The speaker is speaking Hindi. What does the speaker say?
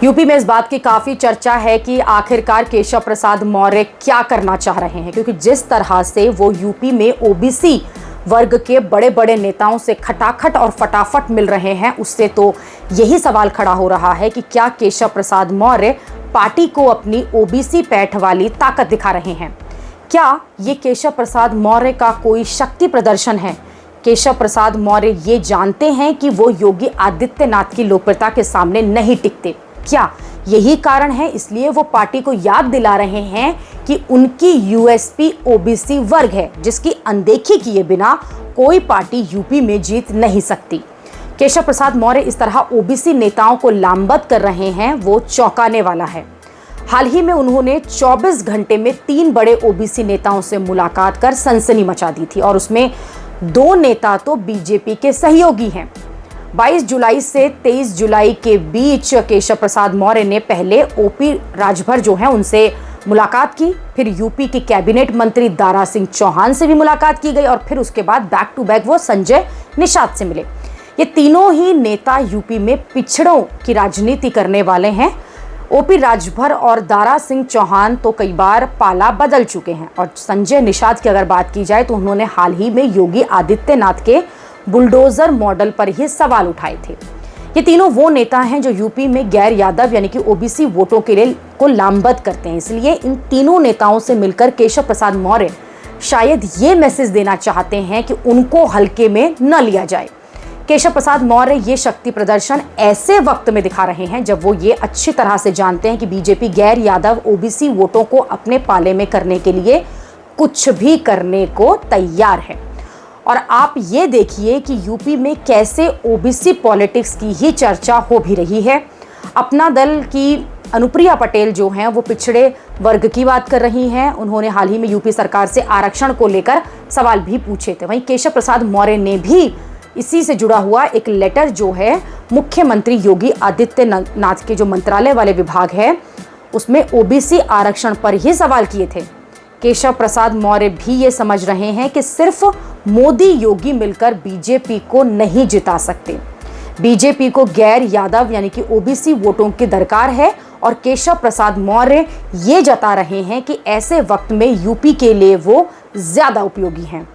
यूपी में इस बात की काफ़ी चर्चा है कि आखिरकार केशव प्रसाद मौर्य क्या करना चाह रहे हैं, क्योंकि जिस तरह से वो यूपी में ओबीसी वर्ग के बड़े बड़े नेताओं से खटाखट और फटाफट मिल रहे हैं, उससे तो यही सवाल खड़ा हो रहा है कि क्या केशव प्रसाद मौर्य पार्टी को अपनी ओबीसी पैठ वाली ताकत दिखा रहे हैं। क्या ये केशव प्रसाद मौर्य का कोई शक्ति प्रदर्शन है? केशव प्रसाद मौर्य ये जानते हैं कि वो योगी आदित्यनाथ की लोकप्रियता के सामने नहीं टिकते। क्या यही कारण है, इसलिए वो पार्टी को याद दिला रहे हैं कि उनकी यूएसपी ओबीसी वर्ग है, जिसकी अनदेखी किए बिना कोई पार्टी यूपी में जीत नहीं सकती। केशव प्रसाद मौर्य इस तरह ओबीसी नेताओं को लामबंद कर रहे हैं, वो चौंकाने वाला है। हाल ही में उन्होंने 24 घंटे में 3 बड़े ओबीसी नेताओं से मुलाकात कर सनसनी मचा दी थी, और उसमें 2 नेता तो बीजेपी के सहयोगी हैं। 22 जुलाई से 23 जुलाई के बीच केशव प्रसाद मौर्य ने पहले ओपी राजभर जो हैं उनसे मुलाकात की, फिर यूपी के कैबिनेट मंत्री दारा सिंह चौहान से भी मुलाकात की गई, और फिर उसके बाद बैक टू बैक वो संजय निषाद से मिले। ये तीनों ही नेता यूपी में पिछड़ों की राजनीति करने वाले हैं। ओपी राजभर और दारा सिंह चौहान तो कई बार पाला बदल चुके हैं, और संजय निषाद की अगर बात की जाए तो उन्होंने हाल ही में योगी आदित्यनाथ के बुलडोजर मॉडल पर ही सवाल उठाए थे। ये तीनों वो नेता हैं जो यूपी में गैर यादव यानी कि ओबीसी वोटों के लिए को लामबंद करते हैं। इसलिए इन तीनों नेताओं से मिलकर केशव प्रसाद मौर्य शायद ये मैसेज देना चाहते हैं कि उनको हल्के में न लिया जाए। केशव प्रसाद मौर्य ये शक्ति प्रदर्शन ऐसे वक्त में दिखा रहे हैं जब वो ये अच्छी तरह से जानते हैं कि बीजेपी गैर यादव ओबीसी वोटों को अपने पाले में करने के लिए कुछ भी करने को तैयार है। और आप ये देखिए कि यूपी में कैसे ओबीसी पॉलिटिक्स की ही चर्चा हो भी रही है। अपना दल की अनुप्रिया पटेल जो हैं वो पिछड़े वर्ग की बात कर रही हैं। उन्होंने हाल ही में यूपी सरकार से आरक्षण को लेकर सवाल भी पूछे थे। वहीं केशव प्रसाद मौर्य ने भी इसी से जुड़ा हुआ एक लेटर जो है मुख्यमंत्री योगी आदित्यनाथ के जो मंत्रालय वाले विभाग है उसमें ओबीसी आरक्षण पर ही सवाल किए थे। केशव प्रसाद मौर्य भी ये समझ रहे हैं कि सिर्फ मोदी योगी मिलकर बीजेपी को नहीं जिता सकते। बीजेपी को गैर यादव यानी कि ओबीसी वोटों की दरकार है, और केशव प्रसाद मौर्य ये जता रहे हैं कि ऐसे वक्त में यूपी के लिए वो ज्यादा उपयोगी हैं।